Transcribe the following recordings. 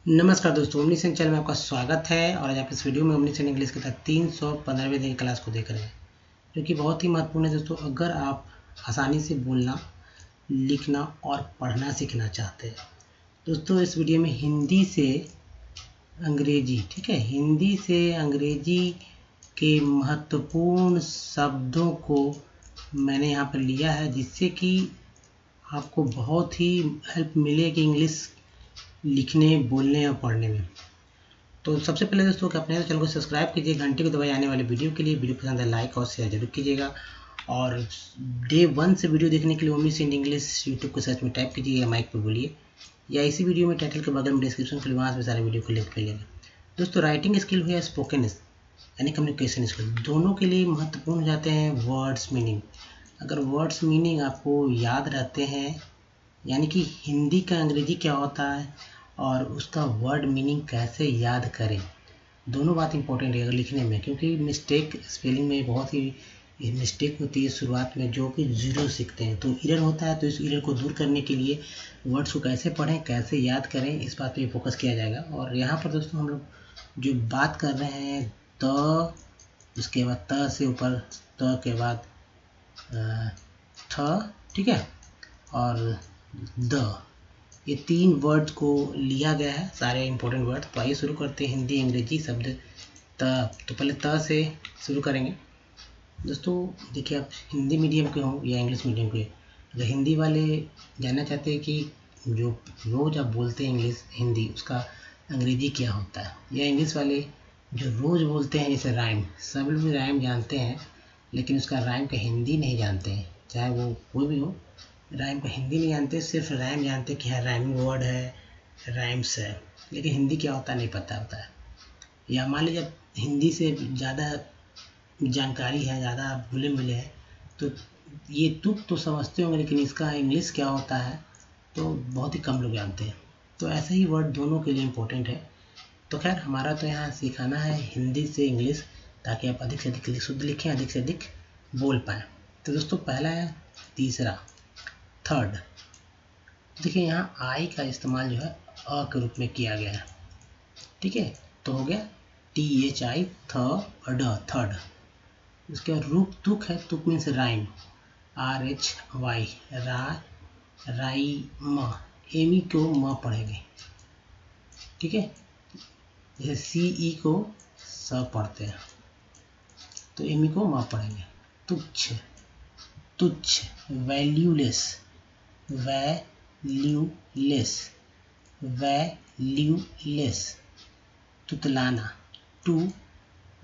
नमस्कार दोस्तों, omniscient channel में आपका स्वागत है। और आज आप इस वीडियो में ओमनीसेंट इंग्लिश के तहत 315वें दिन की क्लास को देख रहे हैं, जो कि बहुत ही महत्वपूर्ण है दोस्तों। अगर आप आसानी से बोलना, लिखना और पढ़ना सीखना चाहते हैं दोस्तों, इस वीडियो में हिंदी से अंग्रेजी, ठीक है, हिंदी से अंग्रेजी के महत्वपूर्ण शब्दों को मैंने यहाँ पर लिया है, जिससे कि आपको बहुत ही हेल्प मिले कि इंग्लिश लिखने, बोलने और पढ़ने में। तो सबसे पहले दोस्तों अपने चैनल को सब्सक्राइब कीजिए, घंटे को दबाए आने वाले वीडियो के लिए। वीडियो पसंद है लाइक और शेयर जरूर कीजिएगा। और डे 1 से वीडियो देखने के लिए ओमनीसेंट इंग्लिश यूट्यूब को सर्च में टाइप कीजिए या माइक पर बोलिए, या इसी वीडियो में टाइटल के बगल में डिस्क्रिप्शन के लिए वहाँ से सारे वीडियो को लिंक मिलेगा। दोस्तों राइटिंग स्किल हो या स्पोकन यानी कम्युनिकेशन स्किल, दोनों के लिए महत्वपूर्ण हो जाते हैं वर्ड्स मीनिंग। अगर वर्ड्स मीनिंग आपको याद रहते हैं, यानी कि हिंदी का अंग्रेजी क्या होता है और उसका वर्ड मीनिंग कैसे याद करें, दोनों बात इंपॉर्टेंट है अगर लिखने में। क्योंकि मिस्टेक स्पेलिंग में बहुत ही मिस्टेक होती है शुरुआत में, जो कि जीरो सीखते हैं तो एरर होता है। तो इस एरर को दूर करने के लिए वर्ड्स को कैसे पढ़ें, कैसे याद करें, इस बात पे फोकस किया जाएगा। और यहाँ पर दोस्तों हम लोग जो बात कर रहे हैं, त, उसके बाद त से ऊपर, त के बाद थ, ठीक है, और द, ये 3 वर्ड को लिया गया है, सारे इंपॉर्टेंट वर्ड। तो आइए शुरू करते हैं हिंदी अंग्रेजी शब्द त। तो पहले त से शुरू करेंगे दोस्तों। देखिए, आप हिंदी मीडियम के हों या इंग्लिश मीडियम के, अगर हिंदी वाले जानना चाहते हैं कि जो रोज़ आप बोलते हैं इंग्लिश हिंदी, उसका अंग्रेजी क्या होता है, या इंग्लिश वाले जो रोज़ बोलते हैं जैसे राइम, सब लोग राइम जानते हैं लेकिन उसका राइम का हिंदी नहीं जानते हैं, चाहे वो कोई भी हो, राइम का हिंदी नहीं जानते, सिर्फ राइम जानते कि हाँ राइमिंग वर्ड है, राइम्स है, लेकिन हिंदी क्या होता है नहीं पता होता है। या मान लीजिए हिंदी से ज़्यादा जानकारी है, ज़्यादा आप भूले मिले हैं, तो ये तुक तो समझते होंगे, लेकिन इसका इंग्लिश क्या होता है तो बहुत ही कम लोग जानते हैं। तो ऐसे ही वर्ड दोनों के लिए इम्पोर्टेंट है। तो खैर, हमारा तो यहाँ सिखाना है हिंदी से इंग्लिश, ताकि आप अधिक से अधिक शुद्ध लिखें, अधिक से अधिक बोल पाएँ। तो दोस्तों पहला है तीसरा, थर्ड। देखिए यहाँ आई का इस्तेमाल जो है अ के रूप में किया गया है, ठीक है, तो हो गया THI, थर्ड, थर्ड। उसके बाद रुक, तुक है, तुक मीन्स राइम, RHY, राई म, एमी को म पढ़ेंगे, ठीक है, जैसे CE को स पढ़ते हैं तो एमी को म पढ़ेंगे। तुच्छ, तुच्छ, वैल्यूलेस, वैल्यूलेस, वैल्यूलेस। तुतलाना, टू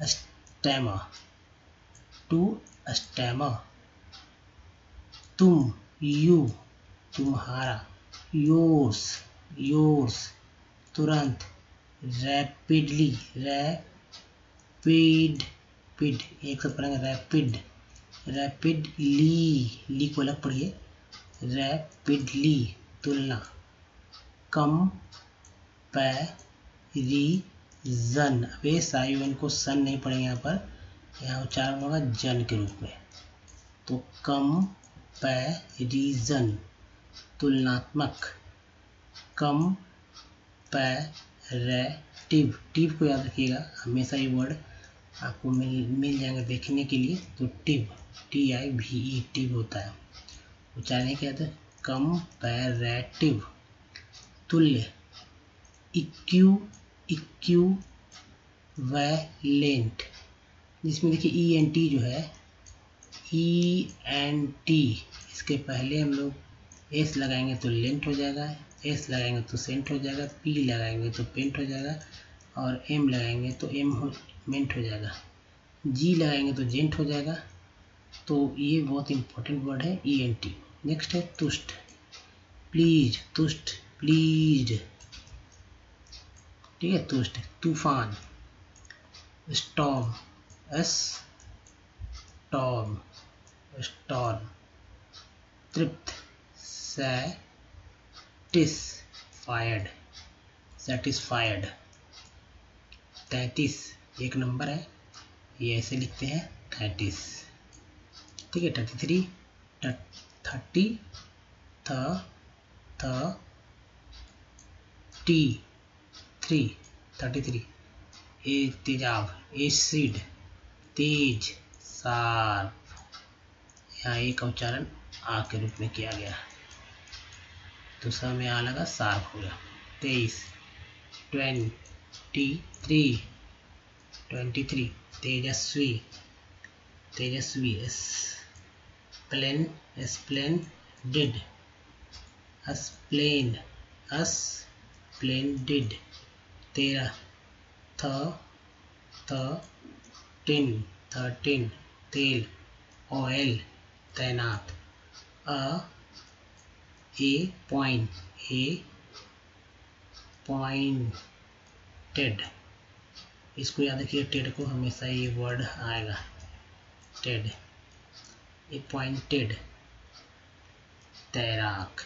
स्टैमर, टू स्टैमर। तुम, यू, तुम्हारा, योर्स, योर्स। तुरंत, रैपिडली, रैपिड, पिड, एक साथ पढ़ेंगे, रैपिड, रैपिडली, ली को अलग पढ़िए, रैपिडली। तुलना, कंपैरिजन, अब ये सायुन को सन नहीं पढ़ेंगे यहाँ पर, यहाँ उच्चारण होगा जन के रूप में। तो कंपैरिजन, तुलनात्मक, कंपैरेटिव, टिव को याद रखिएगा, हमेशा ये वर्ड आपको मिल जाएंगे देखने के लिए। तो टिव, TIVE, टिव होता है, उच्चारण क्या था, कंपैरेटिव। तुल्य, इक्विवेलेंट, जिसमें देखिए ENT जो है, ENT, इसके पहले हम लोग S लगाएंगे तो लेंट हो जाएगा, S लगाएंगे तो सेंट हो जाएगा, P लगाएंगे तो पेंट हो जाएगा, और M लगाएंगे तो मेंट हो जाएगा, G लगाएंगे तो जेंट हो जाएगा। तो ये बहुत इंपॉर्टेंट वर्ड है ENT। नेक्स्ट है तुष्ट, प्लीज, तुष्ट, प्लीज, ठीक है, तुष्ट। तूफान, स्टॉर्म, स्टॉर्म, स्टॉर्म। तृप्त, सैटिस्फाइड, सेटिस्फाइड। 33 एक नंबर है, ये ऐसे लिखते हैं 33, ठीक है। 33, 30, थ, टी, 33 तेजाब, एसिड, तेज, शार्प, यहाँ ए का उच्चारण आ के रूप में किया गया तो सब में आ लगा, शार्प हो गया। 23 23 तेजस्वी, तेजस्वी, स्प्लेंडिड, स्प्लेंडिड। 13 तेल, ऑयल, तैनात। पॉइंटेड, इसको याद रखिए, टेड को हमेशा ये वर्ड आएगा, टेड, ए पॉइंटेड। तैराक,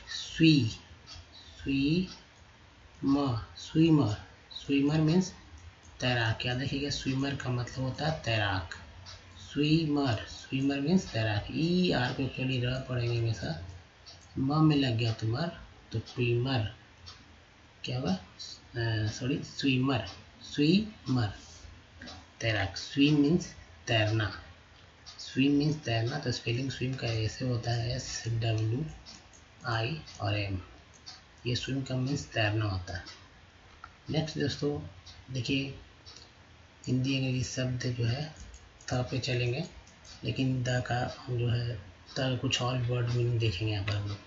स्विमर मीन्स तैराक, याद रखिएगा, स्विमर का मतलब होता है तैराक। स्विमर मीन्स तैराक। ई आर को एक्चुअली र पढ़ेंगे हमेशा, म में लग गया तुम्हार तो स्विमर क्या हुआ, सॉरी स्विमर तैराक। स्विम मीन्स तैरना, तो स्पेलिंग स्विम का ऐसे होता है SWIM, ये स्विम का मीन्स तैरना होता है। नेक्स्ट दोस्तों देखिए, हिंदी अंग्रेजी शब्द जो है थ पे चलेंगे, लेकिन द का जो है द कुछ और वर्ड मीनिंग देखेंगे यहाँ पर हम लोग।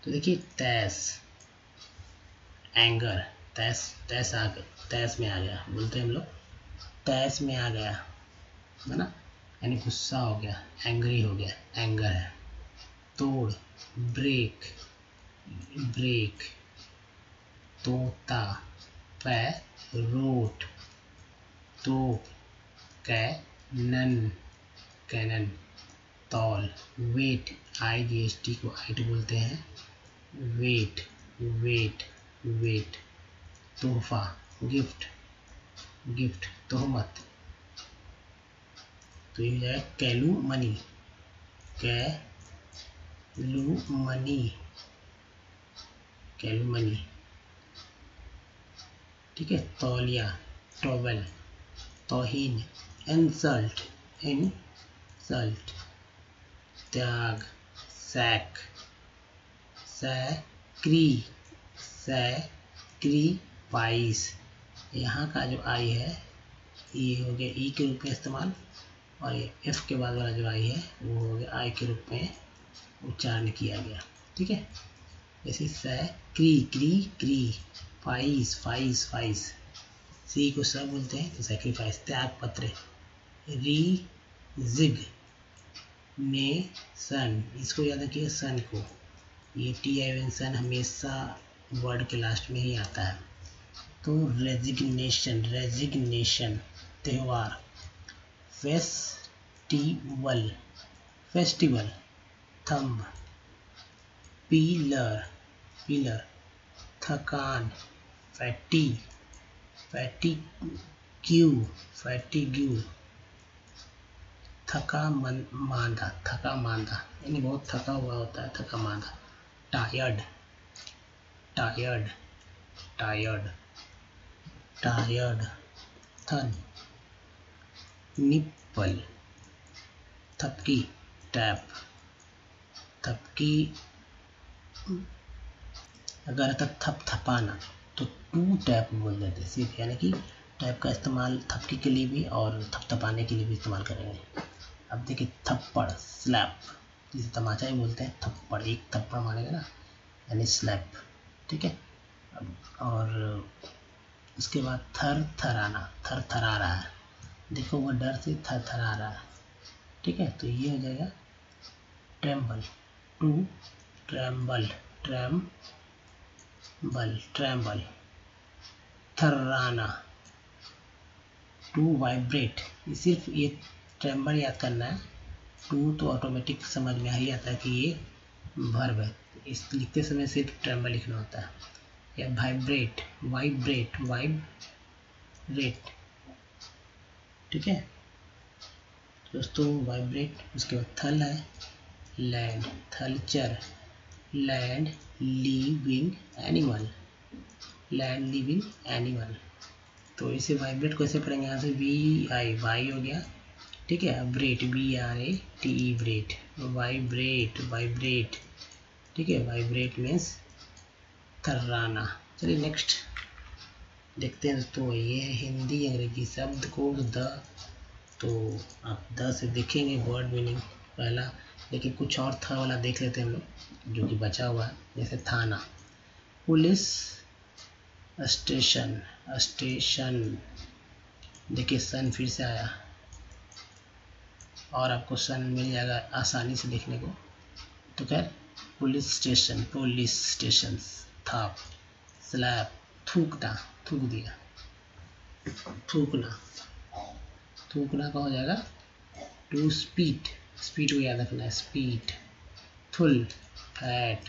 तो देखिए तैस, एंगर, तैस में आ गया, बोलते हैं हम लोग तैस में आ गया, है ना, यानी गुस्सा हो गया, एंग्री हो गया, एंगर है। तोड़, ब्रेक, तोता, पैरोट, तोप, कैनन, तौल, वेट, IGST को आइट बोलते हैं, वेट, तोहफा, गिफ्ट, तोहमत। तो ये है कैलूमनी, ठीक है। तौलिया, टॉवेल, तौहीन, इंसल्ट, त्याग, सैक्रीफाइस। यहाँ का जो आई है ये हो गया ई के रूप में इस्तेमाल, और ये एफ के बाद वाला जो आई है वो हो गया आई के रूप में उच्चारण किया गया, ठीक है। जैसे सैक्री, फाइस, सी को सब बोलते हैं तो सैक्रीफाइस। त्याग पत्र, रेजिग्नेशन, इसको याद रखिए सन को, ये सन हमेशा वर्ड के लास्ट में ही आता है। तो रेजिग्नेशन, त्योहार, फेस्टिवल, थंब, पिलर, थकान, फैटिग्यू, थका मांदा, यानी बहुत थका हुआ होता है, थका मांदा। टायर्ड, थन, निप्पल, थपकी, टैप, थपकी अगर था थपथपाना तो टू टैप बोल देते सिर्फ, यानी कि टैप का इस्तेमाल थपकी के लिए भी और थपथपाने के लिए भी इस्तेमाल करेंगे। अब देखिए थप्पड़, स्लैप, जिसे तमाचा ही बोलते हैं, थप्पड़, एक थप्पड़ मारेगा ना, यानी स्लैप, ठीक है। और उसके बाद थरथराना, थरथरा रहा है, देखो वो डर से थरथरा रहा है, ठीक है। तो ये हो जाएगा ट्रेम्बल, टू ट्रेम्बल, थर्राना, टू वाइब्रेट। सिर्फ ये ट्रेम्बल याद करना है, टू तो ऑटोमेटिक समझ में ही आता है कि ये वर्ब है, इस लिखते समय सिर्फ ट्रेम्बल लिखना होता है। या वाइब्रेट, ठीक है दोस्तों, वाइब्रेट। उसके बाद थल है, लैंड, थलचर, land living animal, land living animal. तो इसे वाइब्रेट कैसे पढ़ेंगे, यहाँ से वी आई वाई हो गया, ठीक है। ब्रेट BRATE ब्रेट, वाइब्रेट वाइब्रेट, ठीक है। वाइब्रेट मीन्स थर्राना। चलिए नेक्स्ट देखते हैं दोस्तों, ये है हिंदी अंग्रेजी शब्द कोड द। तो आप द से देखेंगे वर्ड मीनिंग पहला, लेकिन कुछ और था वाला देख लेते हैं हम लोग जो कि बचा हुआ है। जैसे थाना, पुलिस स्टेशन, स्टेशन, देखिए सन फिर से आया और आपको सन मिल जाएगा आसानी से देखने को। तो खैर पुलिस स्टेशन, पुलिस स्टेशन। थाप, स्लैब, थूकना, थूक दिया, थूकना, थूकना का हो जाएगा टू स्पीड, स्पीड को याद रखना है, स्पीड। थुल, फैट,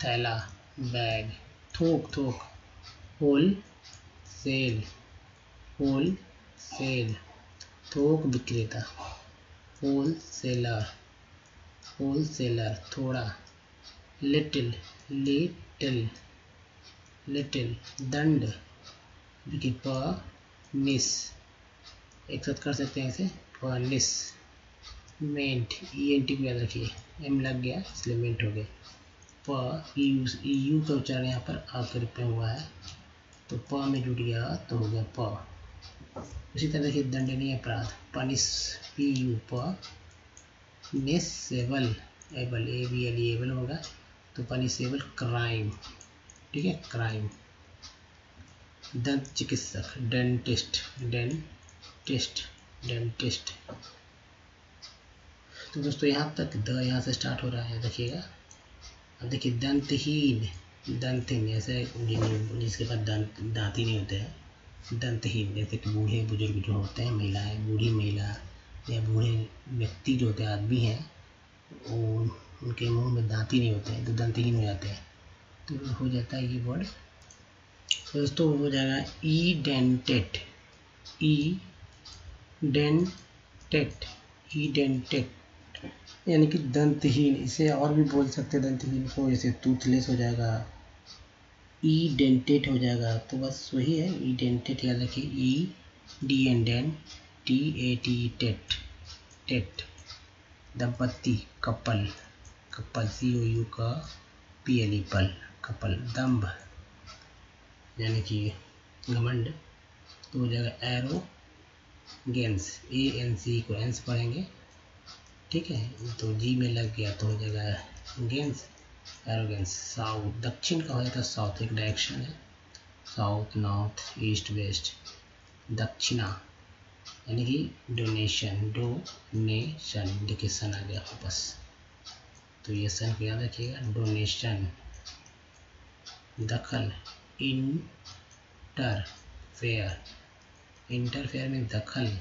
थैला, बैग, थोक, थोक, होल सेल, होल सेल, थोक विक्रेता, होल सेलर, होल सेलर, थोड़ा, लिटिल, लिटिल, लिटिल, दंड, देखिए प मिस, एक साथ कर सकते हैं इसे, पनिस, मेंट, ENT को याद रखिए, M लग गया इसलिए मेंट हो गया। प यू का उच्चारण यहाँ पर आकर पे हुआ है, तो प में जुड़ गया तो हो गया प। उसी तरह देखिए दंडनीय अपराध, पनिश, PU, प। निसेबल, एबल, ABLE, एबल होगा तो पनिशेबल, क्राइम, ठीक है, क्राइम। दंत चिकित्सक, डेंटिस्ट, डेंटिस्ट, डेंटिस्ट। तो दोस्तों यहाँ तक द यहाँ से स्टार्ट हो रहा है, देखिएगा। अब देखिए दंतहीन, दंतहीन ऐसे जिसके पास दांत ही नहीं होते हैं, दंतहीन, जैसे कि बूढ़े बुजुर्ग जो होते हैं, महिलाएं, बूढ़ी महिला या बूढ़े व्यक्ति जो होते हैं, आदमी हैं, उनके मुंह में दांत ही नहीं होते हैं तो दंतहीन हो जाते हैं। तो हो जाता है ये वर्ड। तो दोस्तों हो जाएगा ईडेंटेट, ईडेंटेट, ईडेंटेट यानी कि दंतहीन। इसे और भी बोल सकते हैं दंतहीन को, जैसे टूथलेस हो जाएगा, ईडेंटेट हो जाएगा। तो बस वही है, ईडेंटेट याद रखिए, ED TAT, टेट, टेट। दंपत्ति, कपल, कपल, COU का PLE, पल, कपल। दम्भ यानी कि घमंड, तो हो जाएगा एरोगेंस, ANC को एंस पढ़ेंगे, ठीक है। तो जी में लग गया तो हो जाएगा गेंस, एरोगेंस। साउथ, दक्षिण का हो जाता है साउथ, एक डायरेक्शन है, साउथ, नॉर्थ, ईस्ट, वेस्ट। दक्षिणा यानी कि डोनेशन, डोनेशन, देखिए सन आ गया वापस, तो ये सन को याद रखिएगा, डोनेशन। दखल, इंटरफेयर, इंटरफेयर में दखल,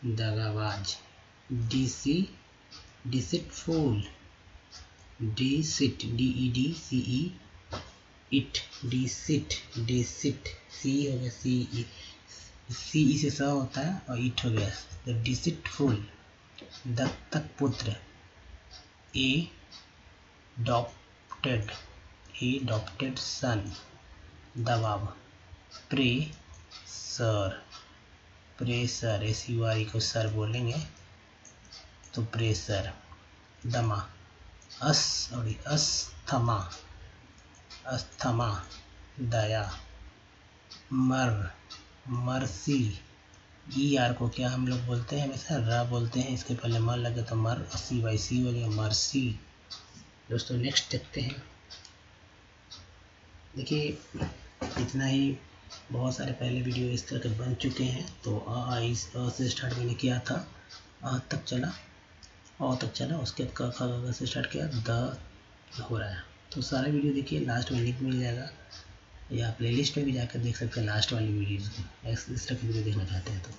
दगाबाज। डिसिटफुल, डिसिट, DEDCE, इट, डिसिट, डिसिट, सी हो गया, CE से स होता है और इट हो गया, तो डिसिटफुल। दत्तक पुत्र, एडॉप्टेड, एडॉप्टेड सन। दबाव, प्रेशर, प्रेशर, SURE को सर बोलेंगे तो प्रेशर। दमा, अस्थमा, अस्थमा, दया। मर्सी, ER को क्या हम लोग बोलते हैं, हमेशा र बोलते हैं, इसके पहले मर लगे तो मर, CYC हो गया, मर्सी। दोस्तों नेक्स्ट देखते हैं, देखिए इतना ही, बहुत सारे पहले वीडियो इस तरह के बन चुके हैं। तो अ से स्टार्ट मैंने किया था, अ तक चला, अ तक चला, उसके बाद क ख ग से स्टार्ट किया, द हो रहा है। तो सारे वीडियो देखिए, लास्ट में लिंक मिल जाएगा या प्लेलिस्ट में भी जाकर देख सकते हैं लास्ट वाली वीडियोज़ को, इस तरह की वीडियो देखना चाहते हैं। तो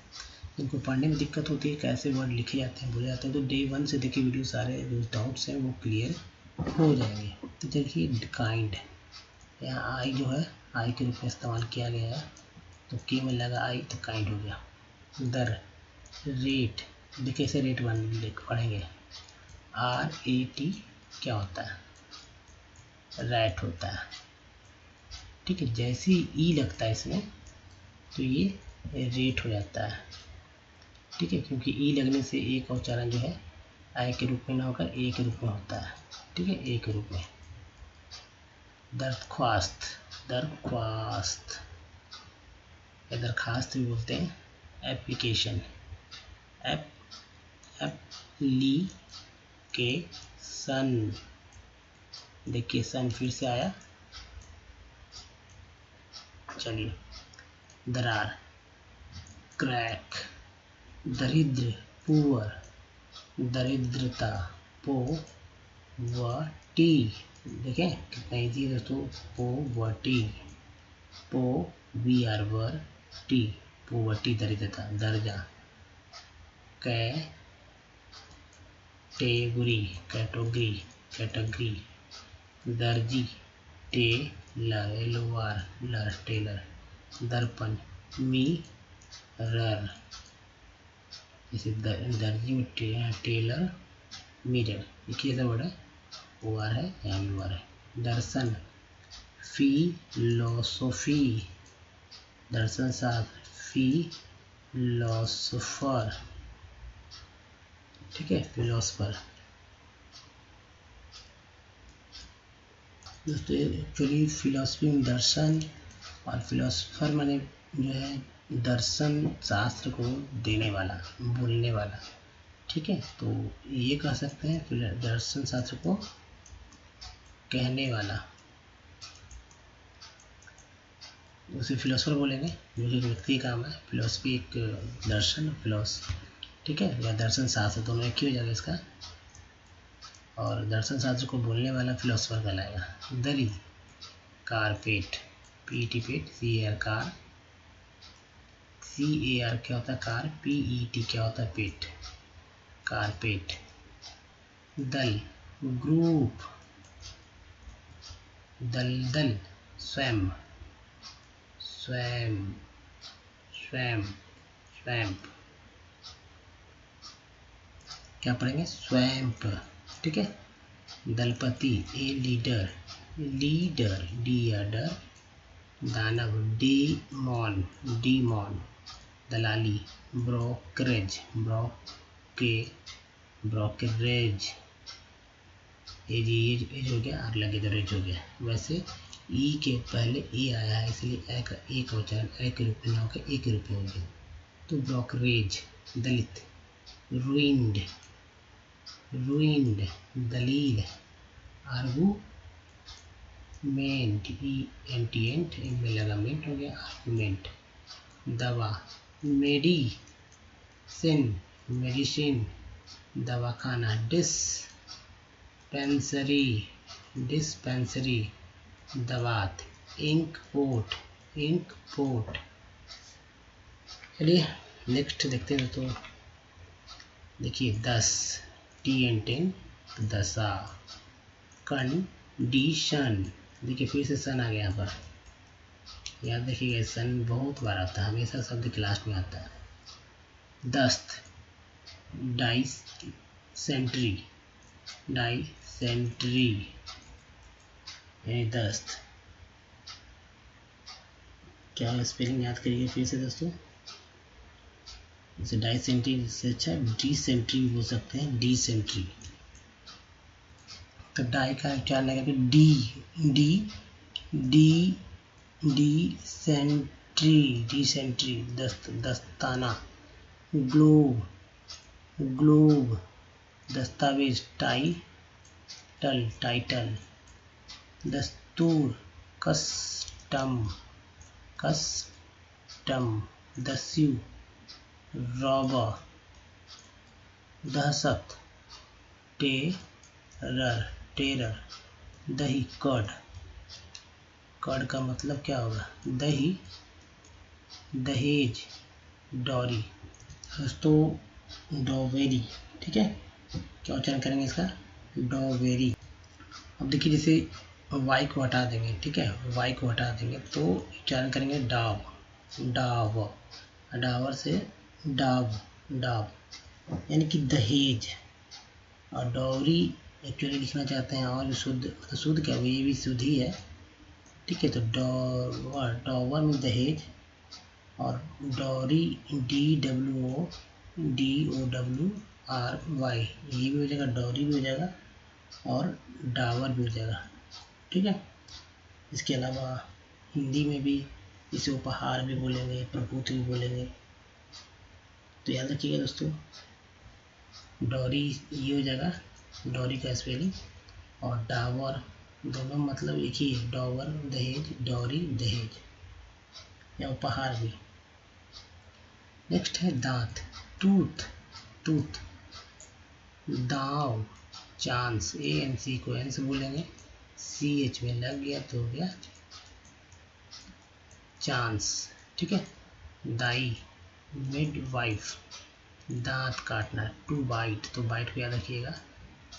जिनको पढ़ने में दिक्कत होती है, कैसे वर्ड लिखे जाते हैं, भूल जाते हैं, तो डे 1 से देखिए वीडियो, सारे जो डाउट्स हैं वो क्लियर हो जाएंगे। तो देखिए काइंड, यहाँ आई जो है आई के रूप में इस्तेमाल किया गया है, तो के में लगा आई तो काइंड हो गया। दर, रेट, देखिए इसे रेट पढ़ेंगे, RAT क्या होता है, रैट होता है। ठीक है, जैसे ही ई लगता है इसमें तो ये रेट हो जाता है। ठीक है, क्योंकि ई लगने से ए का उच्चारण जो है आय के रूप में ना होकर ए के रूप में होता है। ठीक है, ए के रूप में। दरख्वास्त, दरख्वास्त या दरखास्त भी बोलते हैं। एप्लीकेशन, एप्लीकेशन, देखिए सन फिर से आया। चलिए, दरार, क्रैक, दरिद्र, पुअर, दरिद्रता, पोवर्टी। देखें कितना इजी है दोस्तों, पोवर्टी, पोवर्टी, पोवर्टी दरिद्रता। दर्जा, कैटेगरी, कैटेगरी, कैटेगरी। दर्जी, टेलर, एलओआर, टेलर। दर्पण, मिरर, जैसे दर्जी में टेलर, मिरर। देखिए ऐसा वर्ड है, ओ आर है, यहाँ भी ओ आर है। दर्शन, फिलोसोफी, दर्शन शास्त्र, फिलोसोफर। ठीक है, फिलोसोफर। दोस्तों एक्चुअली फिलोसफी में दर्शन और फिलोसोफर माने जो है दर्शन शास्त्र को देने वाला, बोलने वाला। ठीक है, तो ये कह सकते हैं दर्शन शास्त्र को कहने वाला, उसे फिलोसोफर बोलेंगे, जो कि एक व्यक्ति का काम है। फिलोसफी एक दर्शन, ठीक है, या दर्शन शास्त्र दोनों एक ही हो जाएगा इसका। और दर्शन शास्त्र को बोलने वाला फिलोसोफर कहलाएगा। दरी, कारपेट, पीटी पेट, CAR कार, CAR क्या होता है कार, PET क्या होता है पेट, कारपेट। दल, ग्रुप, दलदल, स्वयं, स्वयं, स्वयं, स्वयं। क्या पढ़ेंगे, स्वयं। ठीक है, दलपति, ए लीडर, लीडर, डी डर, दानव, डीमॉन, डीमॉन। दलाली, ब्रोकरेज, ब्रोकरेज। एज हो गया, आर लगे तो रेज हो गया। वैसे ई के पहले ए आया है, इसलिए ए का उच्चारण ए के रूप में ना होकर ए के रूप में हो गया, तो ब्रोकरेज। दलित, रुइंड, रुइंड, दलील, आर्गूमेंट, एंट में लगा मेंट हो गया, आर्गूमेंट। दवा, मेडिसिन, मेडिसिन, दवाखाना। डिस्पेंसरी, डिस्पेंसरी, दवात। Ink pot, ink pot. चलिए नेक्स्ट देखते हैं। तो देखिए 10, TN10, दशा। कंडीशन, देखिए फिर से सन आ गया यहाँ पर, याद रखिएगा सन बहुत बार आता है, हमेशा शब्द क्लास में आता है। दस्त, डाइसेंट्री, डाइसेंट्री यानी दस्त। क्या स्पेलिंग याद करिए फिर से दोस्तों, जैसे डाइसेंट्री से अच्छा डिसेंट्री बोल सकते हैं, डिसेंट्री। तो डाई का उच्चारण लगेगा डिसेंट्री, डिसेंट्री। दस्ताना, ग्लोब, ग्लोब। दस्तावेज, टाइटल। दस्तूर, कस्टम, दस्यु, रॉबर। दहशत, टेरर। दही, कर्ड का मतलब क्या होगा, दही। दहेज, डॉरी। दोस्तों डॉवेरी, ठीक है, क्या उच्चारण करेंगे इसका, डॉवेरी। अब देखिए जैसे वाई को हटा देंगे, ठीक है, वाई को हटा देंगे तो उच्चारण करेंगे डाव, डावर से डाव, यानी कि दहेज। और डॉवरी एक्चुअली लिखना चाहते हैं और शुद्ध, मतलब शुद्ध क्या, ये भी शुद्ध ही है, ठीक है। तो डॉवर में दहेज, और डॉरी DWORY ये भी हो जाएगा, डॉरी भी हो जाएगा और डावर भी हो जाएगा। ठीक है। इसके अलावा हिंदी में भी इसे उपहार भी बोलेंगे, प्रभुत्व भी बोलेंगे। तो याद रखिएगा दोस्तों, डॉरी ये हो जाएगा, डॉरी का स्पेलिंग, और डावर दोनों मतलब एक ही है, डॉवर दहेज, डॉरी दहेज या उपहार भी। नेक्स्ट है दांत, टूथ, टूथ, दाव, चांस, ANC को N से बोलेंगे, CH में लग गया तो हो गया चांस। ठीक है। दाई, मिडवाइफ, दांत काटना, टू बाइट, तो बाइट को याद रखिएगा,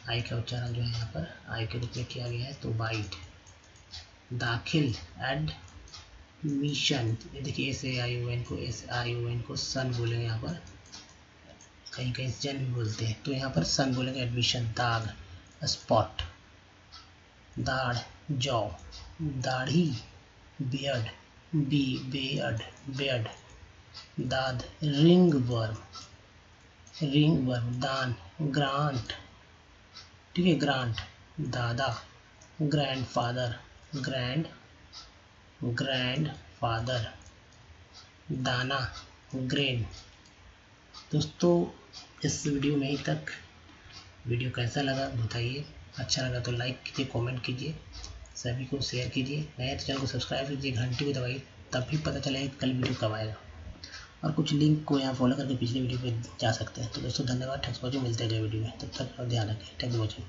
आई का उच्चारण जो है यहाँ पर आई के रूप में किया गया है, तो बाइट। दाखिल, एडमिशन, ये देखिए SAION को सन बोलेंगे यहाँ पर, कहीं कहीं जन भी बोलते हैं, तो यहाँ पर सन बोलेंगे। एडमिशन, दाग, स्पॉट, दाढ़, जौ, दाढ़ी, बियर्ड, बेयर्ड, दाद, रिंग वर्म, दान, ग्रांट, ठीक है, ग्रांट, दादा, ग्रैंडफादर, ग्रैंडफादर, दाना, ग्रेन। दोस्तों इस वीडियो में ही तक। वीडियो कैसा लगा बताइए, अच्छा लगा तो लाइक कीजिए, कमेंट कीजिए, सभी को शेयर कीजिए, नए चैनल को सब्सक्राइब कीजिए, घंटी को दबाइए, तभी पता चलेगा कल वीडियो कब आएगा। और कुछ लिंक को यहाँ फॉलो करके पिछले वीडियो पे जा सकते हैं। तो दोस्तों धन्यवाद, थैंक्स फॉर वॉचिंग, मिलते हैं अगले वीडियो में, तब तक ध्यान रखें, थैंक यू फॉर वॉचिंग।